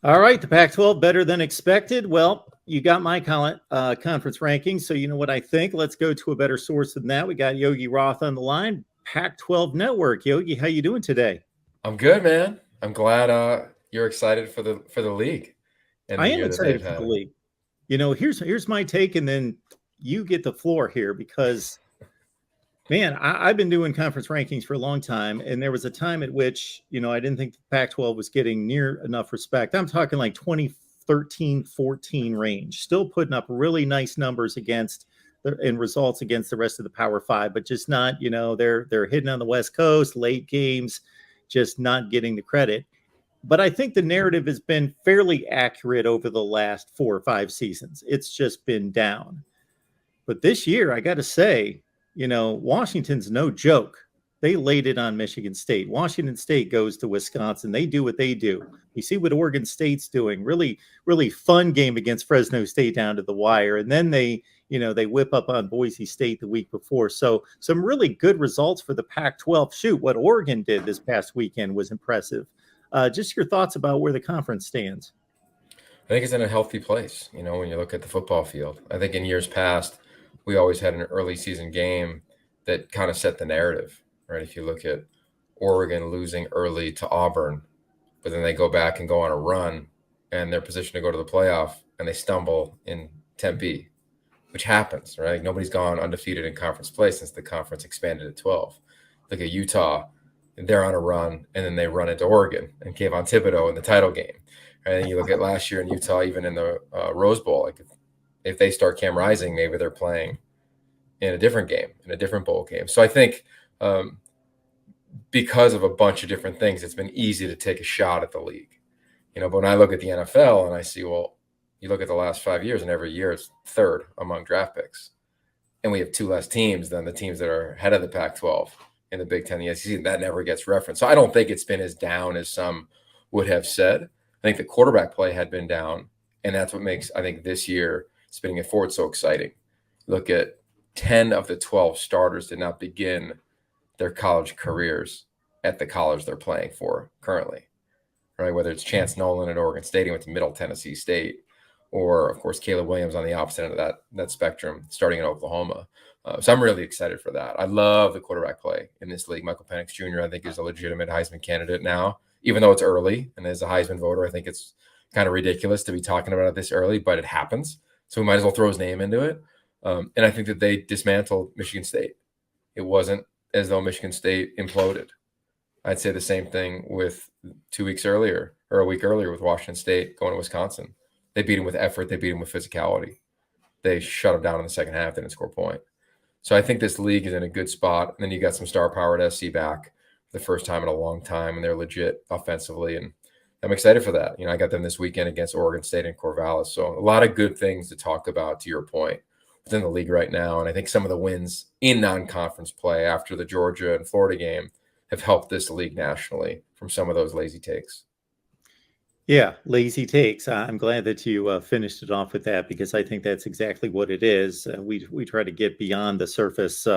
All right, the Pac-12 better than expected. Well, you got my conference rankings, so you know what I think. Let's go to a better source than that. We got Yogi Roth on the line, Pac-12 Network. Yogi, how you doing today? I'm good, man. I'm glad you're excited for the league and I the am year that they've excited for the had. league. Here's my take, and then you get the floor here because man, I've been doing conference rankings for a long time, and there was a time at which, I didn't think the Pac-12 was getting near enough respect. I'm talking like 2013, 14 range, still putting up really nice numbers and results against the rest of the Power Five, but just not, they're hitting on the West Coast, late games, just not getting the credit. But I think the narrative has been fairly accurate over the last 4 or 5 seasons. It's just been down. But this year, I got to say, Washington's no joke. They laid it on Michigan State. Washington State goes to Wisconsin. They do what they do. You see what Oregon State's doing. Really, really fun game against Fresno State down to the wire. And then they whip up on Boise State the week before. So some really good results for the Pac-12. Shoot, what Oregon did this past weekend was impressive. Just your thoughts about where the conference stands. I think it's in a healthy place, when you look at the football field. I think in years past, we always had an early season game that kind of set the narrative, right? If you look at Oregon losing early to Auburn, but then they go back and go on a run and they're positioned to go to the playoff and they stumble in Tempe, which happens, right? Nobody's gone undefeated in conference play since the conference expanded to 12. Look at Utah, they're on a run and then they run into Oregon and Kayvon Thibodeau in the title game. And you look at last year in Utah, even in the Rose Bowl, like if they start Cam Rising, maybe they're playing in a different game, in a different bowl game. So I think because of a bunch of different things, it's been easy to take a shot at the league. But when I look at the NFL and I see, well, you look at the last 5 years and every year it's third among draft picks. And we have 2 less teams than the teams that are ahead of the Pac-12 in the Big Ten, the SEC. That never gets referenced. So I don't think it's been as down as some would have said. I think the quarterback play had been down, and that's what makes, I think, this year spinning it forward so exciting. Look at 10 of the 12 starters did not begin their college careers at the college they're playing for currently, right? Whether it's Chance Nolan at Oregon State, he went to Middle Tennessee State, or, of course, Caleb Williams on the opposite end of that spectrum, starting in Oklahoma. So I'm really excited for that. I love the quarterback play in this league. Michael Penix Jr., I think, is a legitimate Heisman candidate now, even though it's early. And as a Heisman voter, I think it's kind of ridiculous to be talking about it this early, but it happens. So we might as well throw his name into it. And I think that they dismantled Michigan State. It wasn't as though Michigan State imploded. I'd say the same thing with 2 weeks earlier or a week earlier with Washington State going to Wisconsin. They beat them with effort. They beat them with physicality. They shut them down in the second half. They didn't score a point. So I think this league is in a good spot. And then you got some star power at SC back for the first time in a long time, and they're legit offensively. And I'm excited for that. I got them this weekend against Oregon State and Corvallis. So a lot of good things to talk about, to your point, within the league right now. And I think some of the wins in non-conference play after the Georgia and Florida game have helped this league nationally from some of those lazy takes. Yeah, lazy takes. I'm glad that you finished it off with that because I think that's exactly what it is. We try to get beyond the surface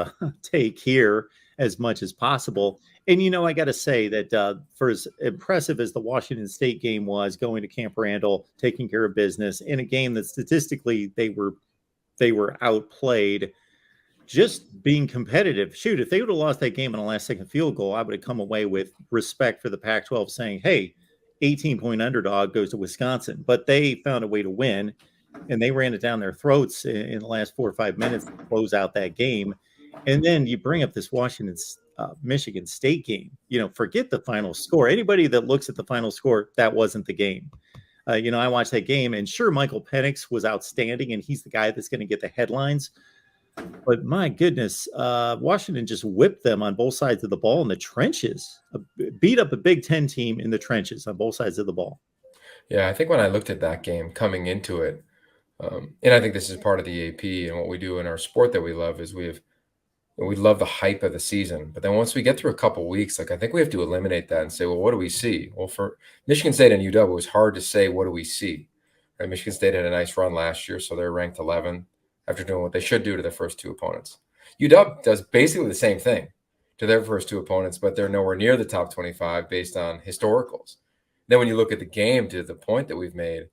take here as much as possible. And, I got to say that for as impressive as the Washington State game was, going to Camp Randall, taking care of business in a game that statistically they were outplayed, just being competitive. Shoot, if they would have lost that game on a last-second field goal, I would have come away with respect for the Pac-12 saying, hey, 18-point underdog goes to Wisconsin. But they found a way to win, and they ran it down their throats in the last 4 or 5 minutes to close out that game. And then you bring up this Michigan State game. Forget the final score. Anybody that looks at the final score, that wasn't the game. I watched that game, and sure, Michael Penix was outstanding, and he's the guy that's going to get the headlines. But my goodness, Washington just whipped them on both sides of the ball in the trenches, beat up a Big Ten team in the trenches on both sides of the ball. Yeah, I think when I looked at that game coming into it, and I think this is part of the AP and what we do in our sport that we love is we love the hype of the season. But then once we get through a couple weeks, I think we have to eliminate that and say, well, what do we see? Well, for Michigan State and UW, it was hard to say, what do we see? Right? Michigan State had a nice run last year, so they're ranked 11. After doing what they should do to their first 2 opponents. UW does basically the same thing to their first 2 opponents, but they're nowhere near the top 25 based on historicals. Then when you look at the game, to the point that we've made,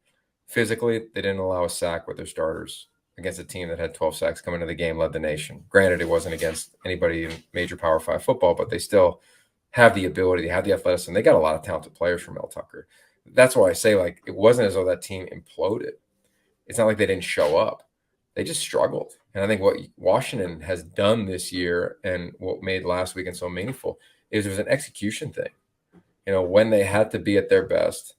physically, they didn't allow a sack with their starters against a team that had 12 sacks coming into the game, led the nation. Granted, it wasn't against anybody in major Power 5 football, but they still have the ability, they have the athleticism. They got a lot of talented players from Mel Tucker. That's why I say, like, it wasn't as though that team imploded. It's not like they didn't show up. They just struggled. And I think what Washington has done this year and what made last weekend so meaningful is it was an execution thing. You know, when they had to be at their best,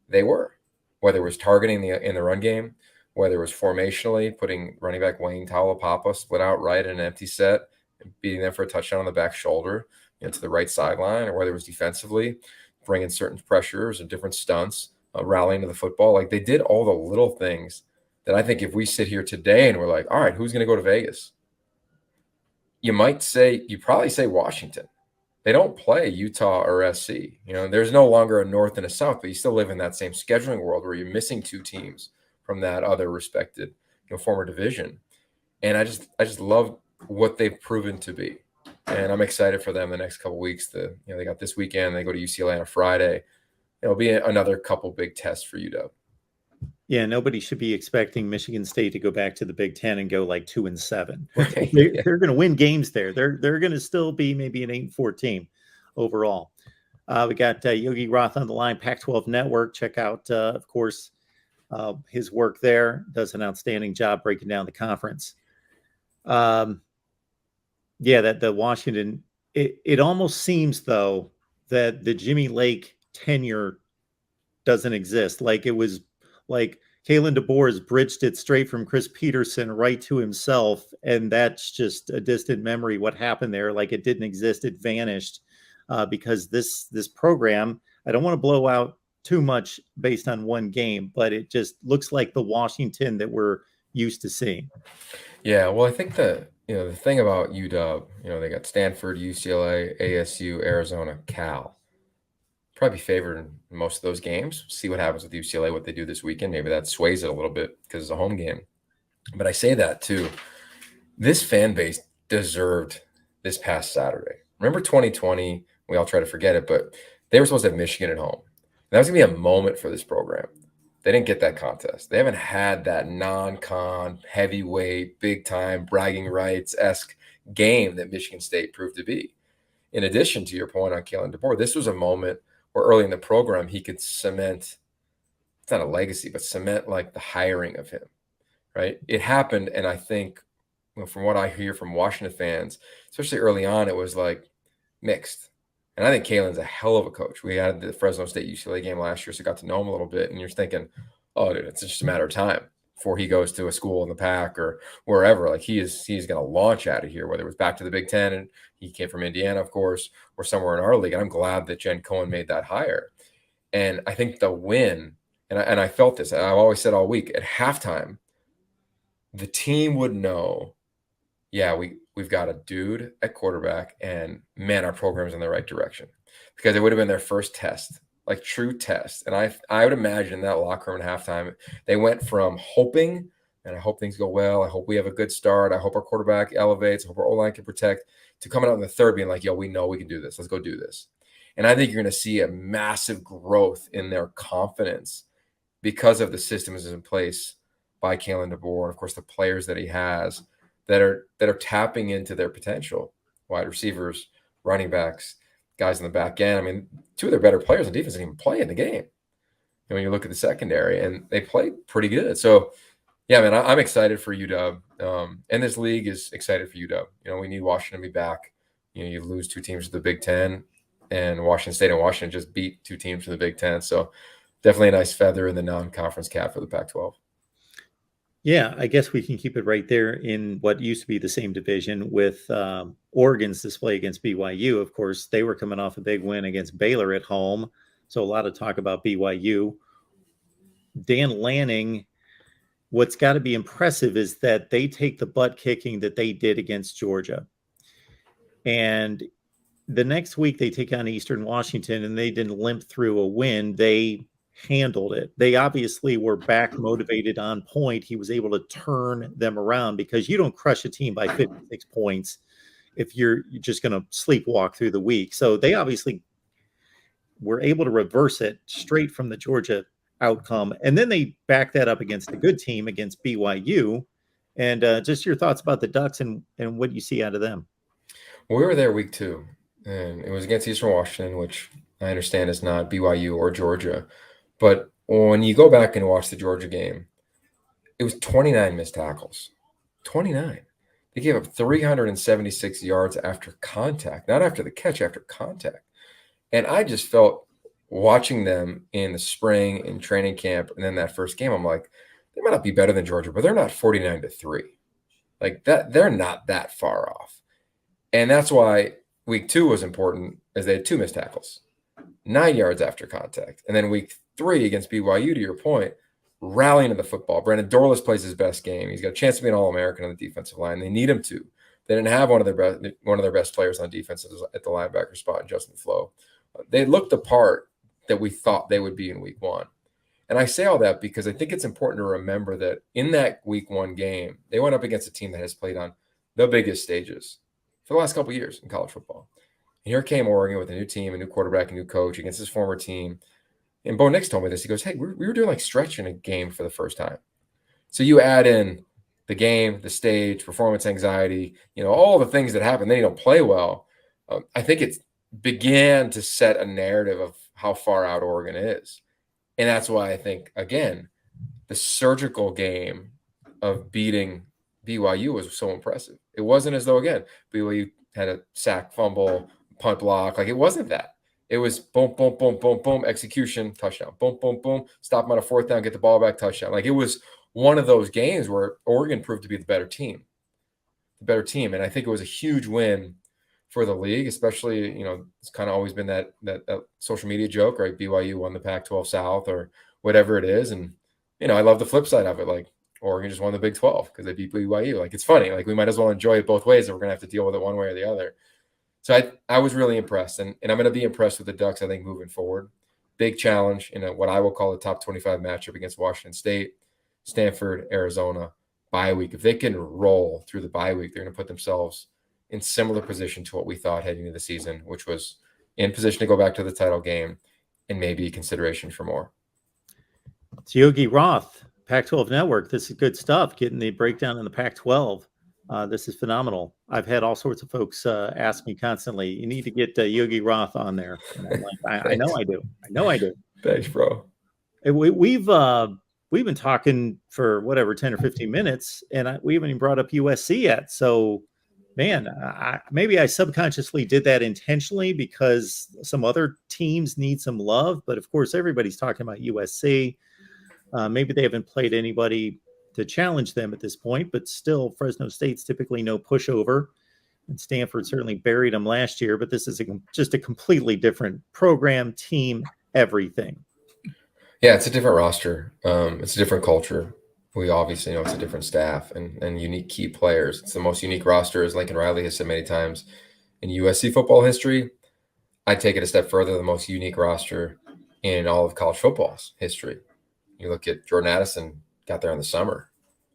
they were. Whether it was targeting in the run game, whether it was formationally, putting running back Wayne Talapapa split out right in an empty set, and beating them for a touchdown on the back shoulder, to the right sideline, or whether it was defensively, bringing certain pressures and different stunts, rallying to the football. Like, they did all the little things that I think if we sit here today and we're like, all right, who's going to go to Vegas? You probably say Washington. They don't play Utah or SC. There's no longer a North and a South, but you still live in that same scheduling world where you're missing two teams from that other respected, former division. And I just love what they've proven to be. And I'm excited for them the next couple of weeks. They got this weekend. They go to UCLA on a Friday. It'll be another couple big tests for UW. Yeah, nobody should be expecting Michigan State to go back to the Big Ten and go like 2-7. Right. They're going to win games there. They're going to still be maybe an 8-4 team overall. We got Yogi Roth on the line, Pac-12 Network. Check out, of course, his work there. Does an outstanding job breaking down the conference. That the Washington, it almost seems, though, that the Jimmy Lake tenure doesn't exist. Like, it was like Kalen DeBoer has bridged it straight from Chris Peterson right to himself, and that's just a distant memory. What happened there? Like, it didn't exist. It vanished because this program, I don't want to blow out too much based on one game, but it just looks like the Washington that we're used to seeing. Yeah, well, I think the thing about UW, they got Stanford, UCLA, ASU, Arizona, Cal. Probably favored in most of those games. See what happens with UCLA, what they do this weekend. Maybe that sways it a little bit because it's a home game. But I say that too. This fan base deserved this past Saturday. Remember 2020? We all try to forget it, but they were supposed to have Michigan at home. And that was going to be a moment for this program. They didn't get that contest. They haven't had that non-con, heavyweight, big-time, bragging rights-esque game that Michigan State proved to be. In addition to your point on Kalen DeBoer, this was a moment where early in the program he could cement, it's not a legacy, but cement like the hiring of him, right? It happened, and I think from what I hear from Washington fans, especially early on, it was like mixed. And I think Kalen's a hell of a coach. We had the Fresno State UCLA game last year, so got to know him a little bit, and you're thinking, oh, dude, it's just a matter of time before he goes to a school in the PAC or wherever. Like, he's going to launch out of here, whether it was back to the Big Ten, and he came from Indiana, of course, or somewhere in our league. And I'm glad that Jen Cohen made that hire. And I think the win, and I felt this, I've always said all week, at halftime, the team would know, yeah, we've got a dude at quarterback, and man, our program's in the right direction. Because it would have been their first test, like true test. And I would imagine that locker room at halftime, they went from hoping, and I hope things go well, I hope we have a good start, I hope our quarterback elevates, I hope our O-line can protect, to coming out in the third being like, yo, we know we can do this. Let's go do this. And I think you're going to see a massive growth in their confidence because of the systems in place by Kalen DeBoer, and of course the players that he has that are tapping into their potential. Wide receivers, running backs, guys in the back end. I mean, two of their better players on defense didn't even play in the game. And when you look at the secondary, and they played pretty good. So, yeah, man, I'm excited for UW. And this league is excited for UW. We need Washington to be back. You lose two teams to the Big Ten, and Washington State and Washington just beat two teams from the Big Ten. So definitely a nice feather in the non-conference cap for the Pac-12. Yeah, I guess we can keep it right there in what used to be the same division with Oregon's display against BYU. Of course, they were coming off a big win against Baylor at home. So a lot of talk about BYU. Dan Lanning, what's got to be impressive is that they take the butt kicking that they did against Georgia. And the next week they take on Eastern Washington, and they didn't limp through a win. They handled it. They obviously were back motivated, on point. He was able to turn them around, because you don't crush a team by 56 points if you're just going to sleepwalk through the week. So they obviously were able to reverse it straight from the Georgia outcome. And then they backed that up against a good team, against BYU. And just your thoughts about the Ducks and what you see out of them. Well, we were there week 2, and it was against Eastern Washington, which I understand is not BYU or Georgia. But when you go back and watch the Georgia game, it was 29 missed tackles. 29. They gave up 376 yards after contact, not after the catch, after contact. And I just felt watching them in the spring in training camp and then that first game, I'm like, they might not be better than Georgia, but they're not 49-3. Like that, they're not that far off. And that's why week 2 was important, as they had 2 missed tackles, 9 yards after contact. And then week 3 against BYU, to your point, rallying to the football. Brandon Dorless plays his best game. He's got a chance to be an All-American on the defensive line. They need him to. They didn't have one of their best players on defense at the linebacker spot, Justin Flo. They looked the part that we thought they would be in week 1. And I say all that because I think it's important to remember that in that week 1 game, they went up against a team that has played on the biggest stages for the last couple of years in college football. And here came Oregon with a new team, a new quarterback, a new coach against his former team. And Bo Nix told me this. He goes, hey, we were doing like stretching a game for the first time. So you add in the game, the stage, performance anxiety, all the things that happen. Then you don't play well. I think it began to set a narrative of how far out Oregon is. And that's why I think, again, the surgical game of beating BYU was so impressive. It wasn't as though, again, BYU had a sack, fumble, punt block. Like, it wasn't that. It was boom, boom, boom, boom, boom, execution, touchdown. Boom, boom, boom, stop them on a 4th down, get the ball back, touchdown. Like, it was one of those games where Oregon proved to be the better team. And I think it was a huge win for the league, especially, it's kind of always been that social media joke, right? BYU won the Pac-12 South or whatever it is. And, I love the flip side of it. Like, Oregon just won the Big 12 because they beat BYU. Like, it's funny. Like, we might as well enjoy it both ways, and we're going to have to deal with it one way or the other. So I was really impressed, and I'm going to be impressed with the Ducks, I think, moving forward. Big challenge in what I will call a top 25 matchup against Washington State, Stanford, Arizona, bye week. If they can roll through the bye week, they're going to put themselves in similar position to what we thought heading into the season, which was in position to go back to the title game and maybe consideration for more. It's Yogi Roth, Pac-12 Network. This is good stuff, getting the breakdown in the Pac-12. This is phenomenal. I've had all sorts of folks ask me constantly, you need to get Yogi Roth on there. And I'm like, I know I do. I know I do. Thanks, bro. We've been talking for 10 or 15 minutes, and we haven't even brought up USC yet. So, man, maybe I subconsciously did that intentionally because some other teams need some love. But, of course, everybody's talking about USC. Maybe they haven't played anybody to challenge them at this point, but still Fresno State's typically no pushover, and Stanford certainly buried them last year, but this is just a completely different program, team, everything. Yeah, it's a different roster. It's a different culture. We obviously know it's a different staff and unique key players. It's the most unique roster, as Lincoln Riley has said many times in USC football history. I take it a step further, the most unique roster in all of college football's history. You look at Jordan Addison, got there in the summer,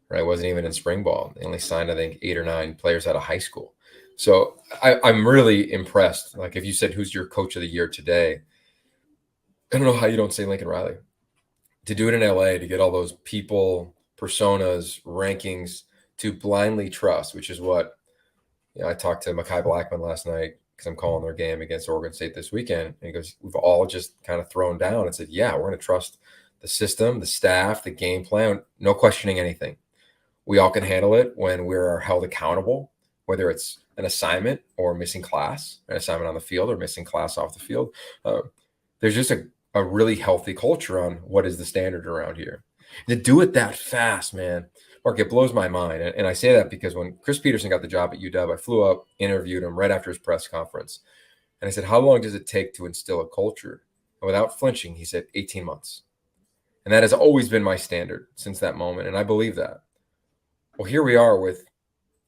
right? Wasn't even in spring ball. They only signed, I think, 8 or 9 players out of high school. So I'm really impressed. Like, if you said, who's your coach of the year today? I don't know how you don't say Lincoln Riley. To do it in LA, to get all those people, personas, rankings, to blindly trust, which is what, I talked to Mekhi Blackman last night because I'm calling their game against Oregon State this weekend. And he goes, we've all just kind of thrown down and said, yeah, we're going to trust the system, the staff, the game plan, no questioning anything. We all can handle it when we're held accountable, whether it's an assignment or missing class, an assignment on the field or missing class off the field. There's just a really healthy culture on what is the standard around here. And to do it that fast, man, Mark, it blows my mind. And I say that because when Chris Peterson got the job at UW, I flew up, interviewed him right after his press conference. And I said, how long does it take to instill a culture? And without flinching, he said 18 months. And that has always been my standard since that moment. And I believe that. Well, here we are with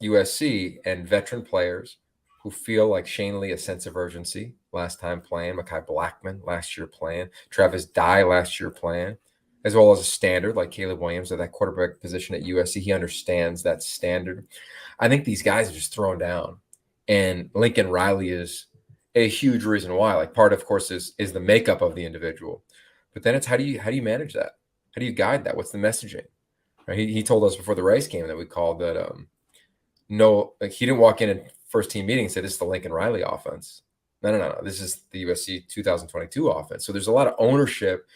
USC and veteran players who feel like Shane Lee, a sense of urgency last time playing, Mekhi Blackman last year playing, Travis Dye last year playing, as well as a standard like Caleb Williams at that quarterback position at USC. He understands that standard. I think these guys are just thrown down. And Lincoln Riley is a huge reason why. Like part, of course, is the makeup of the individual, but then it's how do you manage that? How do you guide that? What's the messaging? Right? He told us before the Rice game that we called that no, like he didn't walk in first team meeting and say this is the Lincoln Riley offense. No. This is the USC 2022 offense. So there's a lot of ownership,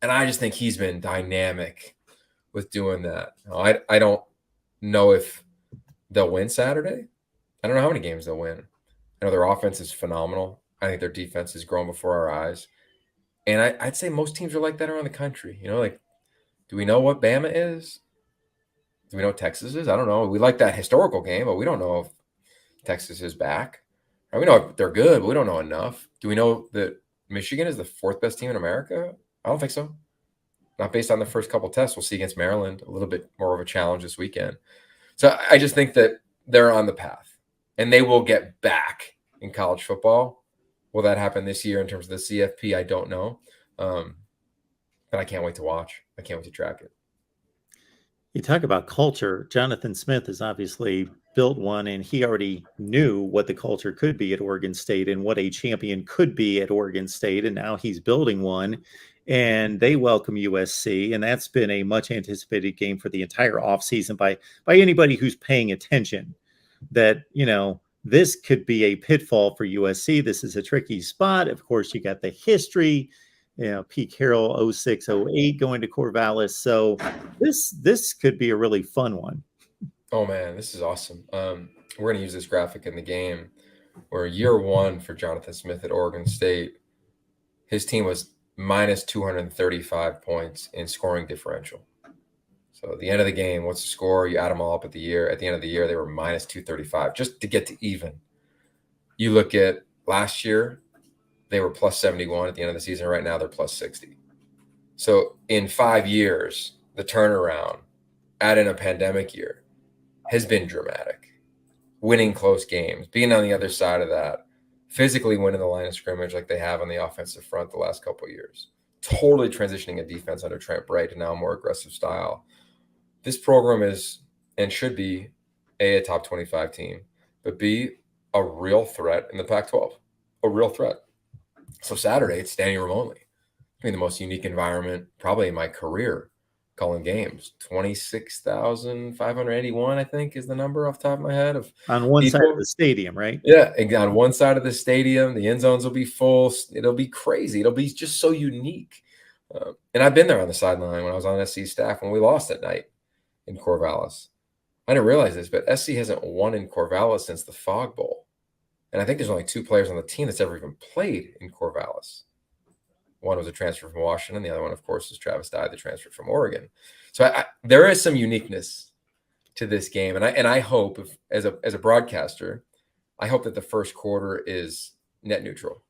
and I just think he's been dynamic with doing that. I don't know if they'll win Saturday. I don't know how many games they'll win. I know their offense is phenomenal. I think their defense has grown before our eyes. And I'd say most teams are like that around the country. You know, like, do we know what Bama is? Do we know what Texas is? I don't know. We like that historical game, but we don't know if Texas is back. We know they're good, but we don't know enough. Do we know that Michigan is the fourth best team in America? I don't think so. Not based on the first couple tests. We'll see against Maryland, a little bit more of a challenge this weekend. So I just think that they're on the path, and they will get back in college football. Will that happen this year in terms of the CFP? I don't know. But I can't wait to watch. I can't wait to track it. You talk about culture. Jonathan Smith has obviously built one, and he already knew what the culture could be at Oregon State and what a champion could be at Oregon State. And now he's building one, and they welcome USC. And that's been a much anticipated game for the entire offseason by anybody who's paying attention, that, you know, this could be a pitfall for USC. This is a tricky spot. Of course, you got the history. You know, Pete Carroll, 06, 08 going to Corvallis. So this could be a really fun one. Oh, man, this is awesome. We're going to use this graphic in the game where year one for Jonathan Smith at Oregon State, his team was minus 235 points in scoring differential. So at the end of the game, what's the score? You add them all up at the year. At the end of the year, they were minus 235 just to get to even. You look at last year, they were plus 71 at the end of the season. Right now, they're plus 60. So in 5 years, the turnaround, add in a pandemic year, has been dramatic. Winning close games, being on the other side of that, physically winning the line of scrimmage like they have on the offensive front the last couple of years, totally transitioning a defense under Trent Bright to now a more aggressive style. This program is and should be A, a top 25 team, but B, a real threat in the Pac-12, a real threat. So Saturday, it's standing room only. I mean, the most unique environment probably in my career calling games. 26,581, I think, is the number off the top of my head. On one side of the stadium, right? Yeah, on one side of the stadium, the end zones will be full. It'll be crazy. It'll be just so unique. And I've been there on the sideline when I was on SC staff when we lost at night in Corvallis. I didn't realize this, but SC hasn't won in Corvallis since the Fog Bowl. And I think there's only 2 players on the team that's ever even played in Corvallis. One was a transfer from Washington. The other one, of course, is Travis Dye, the transfer from Oregon. So there is some uniqueness to this game. And I hope, as a broadcaster, I hope that the first quarter is net neutral.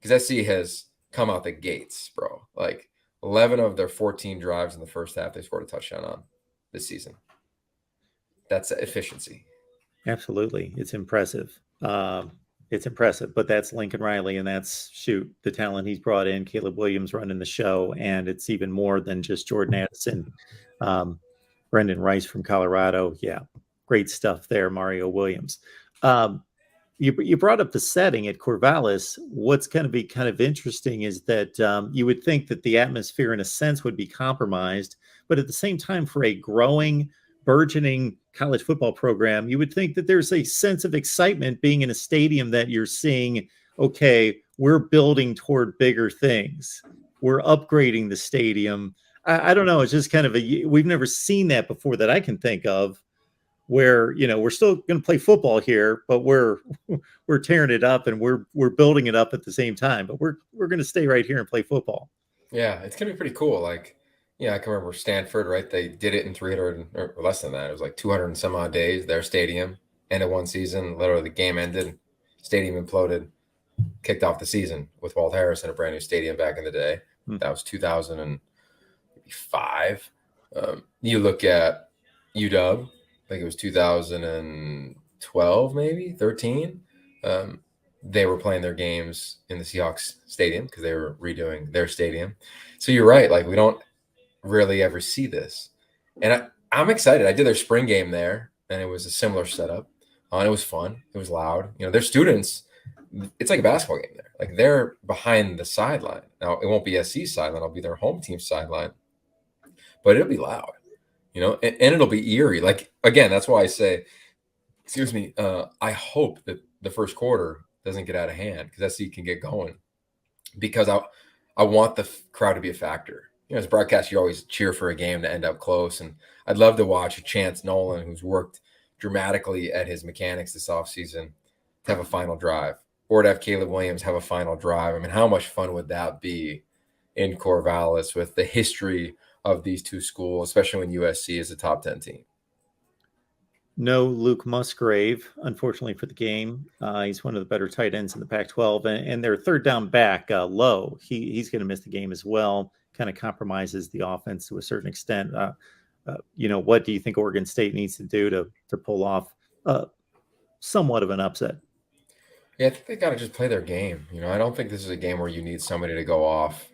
Because SC has come out the gates, bro. Like 11 of their 14 drives in the first half, they scored a touchdown on this season. That's efficiency. Absolutely. It's impressive. It's impressive, but that's Lincoln Riley, and that's the talent he's brought in. Caleb Williams running the show, and it's even more than just Jordan Addison. Brendan Rice from Colorado. Yeah, great stuff there, Mario Williams. You brought up the setting at Corvallis. What's going to be kind of interesting is that you would think that the atmosphere, in a sense, would be compromised, but at the same time, for a growing, burgeoning college football program, you would think that there's a sense of excitement being in a stadium that you're seeing, okay, we're building toward bigger things. We're upgrading the stadium. I don't know. It's just kind of we've never seen that before that I can think of, where, you know, we're still going to play football here, but we're tearing it up and we're building it up at the same time, but we're going to stay right here and play football. Yeah, it's going to be pretty cool. Like, yeah, I can remember Stanford, right? They did it in 300 or less than that. It was like 200 and some odd days, their stadium, end of one season. Literally, the game ended, stadium imploded, kicked off the season with Walt Harris in a brand new stadium back in the day. That was 2005. You look at UW, I think it was 2012, maybe 13. They were playing their games in the Seahawks stadium because they were redoing their stadium. So you're right. Like, we don't really ever see this. And I'm excited. I did their spring game there, and it was a similar setup. And it was fun. It was loud. You know, their students It's like a basketball game there. Like they're behind the sideline. Now it won't be SC's sideline, it'll be their home team sideline, but it'll be loud, and it'll be eerie. Like again, that's why I say, excuse me, I hope that the first quarter doesn't get out of hand because SC can get going because I want the crowd to be a factor. As a broadcast, you always cheer for a game to end up close, and I'd love to watch a Chance Nolan, who's worked dramatically at his mechanics this offseason, to have a final drive, or to have Caleb Williams have a final drive. I mean, how much fun would that be in Corvallis with the history of these two schools, especially when USC is a top 10 team? No Luke Musgrave, unfortunately for the game. He's one of the better tight ends in the Pac-12, and their third down back, Lowe, he's going to miss the game as well. Kind of compromises the offense to a certain extent. What do you think Oregon State needs to do to pull off somewhat of an upset? Yeah, I think they got to just play their game. I don't think this is a game where you need somebody to go off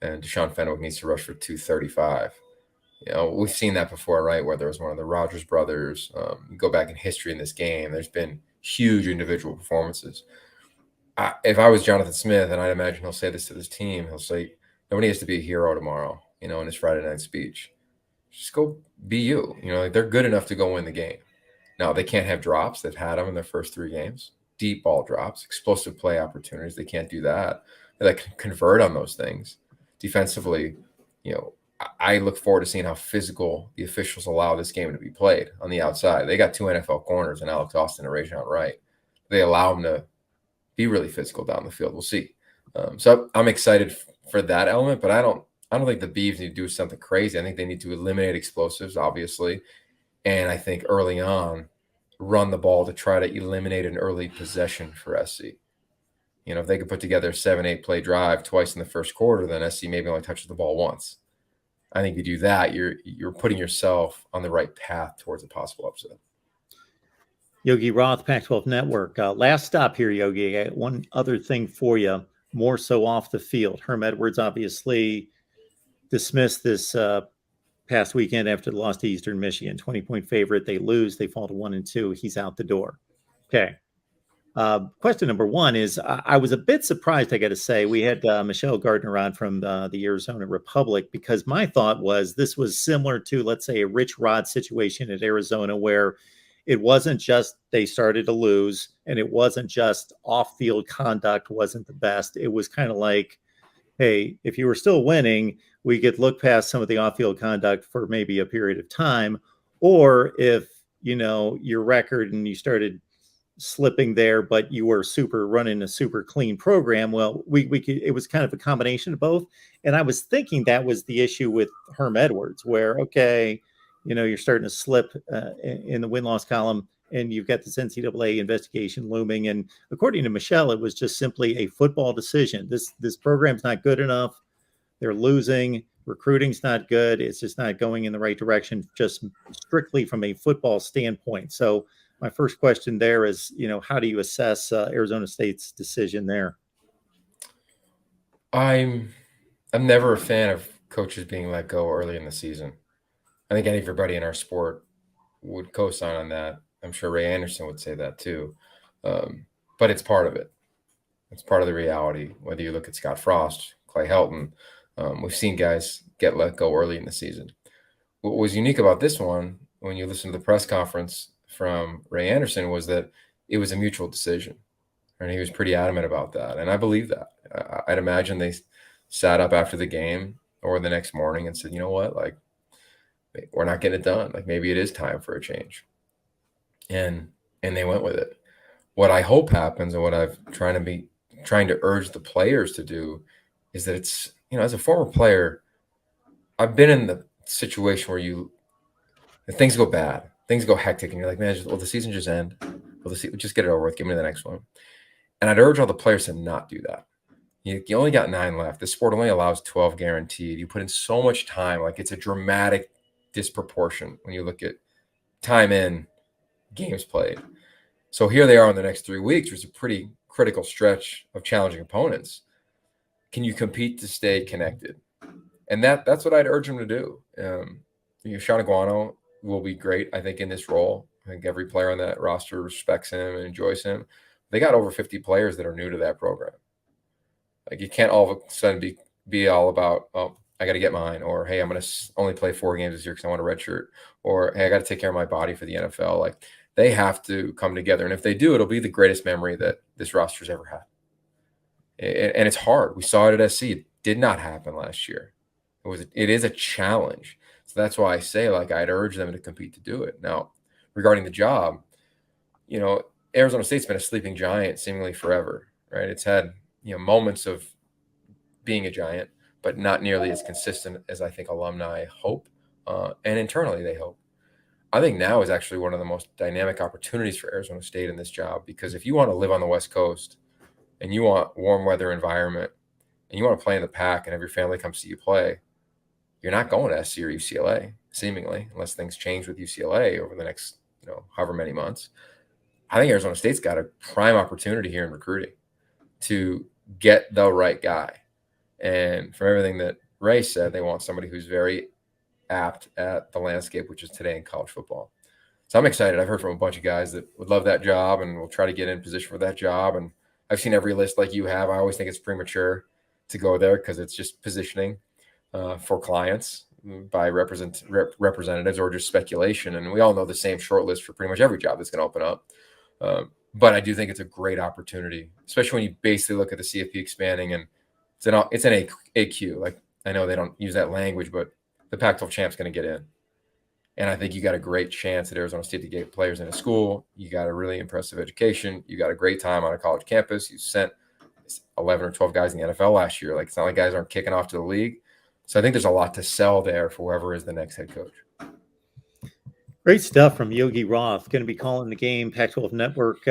and Deshaun Fenwick needs to rush for 235. We've seen that before, right? Where there was one of the Rogers brothers. You go back in history in this game, there's been huge individual performances. If I was Jonathan Smith, and I'd imagine he'll say this to this team, he'll say, nobody has to be a hero tomorrow, in his Friday night speech. Just go be you. They're good enough to go win the game. Now, they can't have drops. They've had them in their first 3 games. Deep ball drops, explosive play opportunities. They can't do that. They can convert on those things. Defensively, I look forward to seeing how physical the officials allow this game to be played on the outside. They got 2 NFL corners in Alex Austin and Rajon Wright. They allow them to be really physical down the field. We'll see. So I'm excited for that element, but I don't think the Beavs need to do something crazy. I think they need to eliminate explosives, obviously, and I think early on run the ball to try to eliminate an early possession for SC. If they could put together a 7-8 play drive twice in the first quarter, then SC maybe only touches the ball once. I think if you do that, you're putting yourself on the right path towards a possible upset. Yogi Roth, Pac-12 Network. Last stop here, Yogi. I got one other thing for you, more so off the field. Herm Edwards obviously dismissed this past weekend after the loss to Eastern Michigan. 20-point favorite. They lose. They fall to 1-2. He's out the door. Okay. Question number one is, I was a bit surprised, I got to say. We had Michelle Gardner on from the Arizona Republic, because my thought was this was similar to, let's say, a Rich Rod situation at Arizona, where it wasn't just they started to lose, and it wasn't just off-field conduct wasn't the best. It was kind of like, hey, if you were still winning, we could look past some of the off-field conduct for maybe a period of time. Or if, your record and you started slipping there, but you were running a super clean program, well, we could, it was kind of a combination of both. And I was thinking that was the issue with Herm Edwards, where, okay, you're starting to slip in the win-loss column, and you've got this NCAA investigation looming. And according to Michelle, it was just simply a football decision. This program's not good enough. They're losing. Recruiting's not good. It's just not going in the right direction, just strictly from a football standpoint. So my first question there is, how do you assess Arizona State's decision there? I'm never a fan of coaches being let go early in the season. I think everybody in our sport would co-sign on that. I'm sure Ray Anderson would say that too. But it's part of it. It's part of the reality. Whether you look at Scott Frost, Clay Helton, we've seen guys get let go early in the season. What was unique about this one, when you listen to the press conference from Ray Anderson, was that it was a mutual decision. And he was pretty adamant about that. And I believe that. I'd imagine they sat up after the game or the next morning and said, you know what, we're not getting it done. Maybe it is time for a change. And they went with it. What I hope happens, and what I've trying to urge the players to do, is that it's, as a former player, I've been in the situation where things go bad, things go hectic, and you're like, man, will the season just end? Will just get it over with, give me the next one? And I'd urge all the players to not do that. You only got 9 left. The sport only allows 12 guaranteed. You put in so much time, it's a dramatic disproportion when you look at time in, games played. So here they are in the next 3 weeks, which is a pretty critical stretch of challenging opponents. Can you compete to stay connected? And that's what I'd urge them to do. Sean Aguano will be great, I think, in this role. I think every player on that roster respects him and enjoys him. they got over 50 players that are new to that program. Like, you can't all of a sudden be all about, oh, I got to get mine, or hey, I'm going to only play 4 games this year because I want a red shirt, or hey, I got to take care of my body for the NFL. Like, they have to come together, and if they do, it'll be the greatest memory that this roster's ever had. And it's hard. We saw it at SC. It did not happen last year. It is a challenge. So that's why I say, like, I'd urge them to compete to do it. Now, regarding the job, Arizona State's been a sleeping giant seemingly forever, right? It's had, moments of being a giant, but not nearly as consistent as I think alumni hope, and internally they hope. I think now is actually one of the most dynamic opportunities for Arizona State in this job, because if you want to live on the West Coast and you want warm weather environment and you want to play in the PAC and have your family come see you play, you're not going to SC or UCLA, seemingly, unless things change with UCLA over the next, however many months. I think Arizona State's got a prime opportunity here in recruiting to get the right guy. And from everything that Ray said, they want somebody who's very apt at the landscape, which is today in college football. So I'm excited. I've heard from a bunch of guys that would love that job and will try to get in position for that job. And I've seen every list like you have. I always think it's premature to go there because it's just positioning for clients by representatives or just speculation. And we all know the same short list for pretty much every job that's going to open up. But I do think it's a great opportunity, especially when you basically look at the CFP expanding, and it's an AQ. Like, I know they don't use that language, but the Pac-12 champ's going to get in. And I think you got a great chance at Arizona State to get players into school. You got a really impressive education. You got a great time on a college campus. You sent 11 or 12 guys in the NFL last year. Like, it's not like guys aren't kicking off to the league. So I think there's a lot to sell there for whoever is the next head coach. Great stuff from Yogi Roth. Going to be calling the game. Pac-12 Network,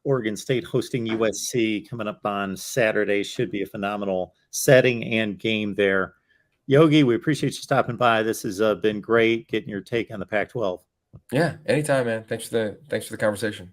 Oregon State hosting USC coming up on Saturday. Should be a phenomenal setting and game there. Yogi, we appreciate you stopping by. This has been great getting your take on the Pac-12. Yeah, anytime, man. Thanks for the conversation.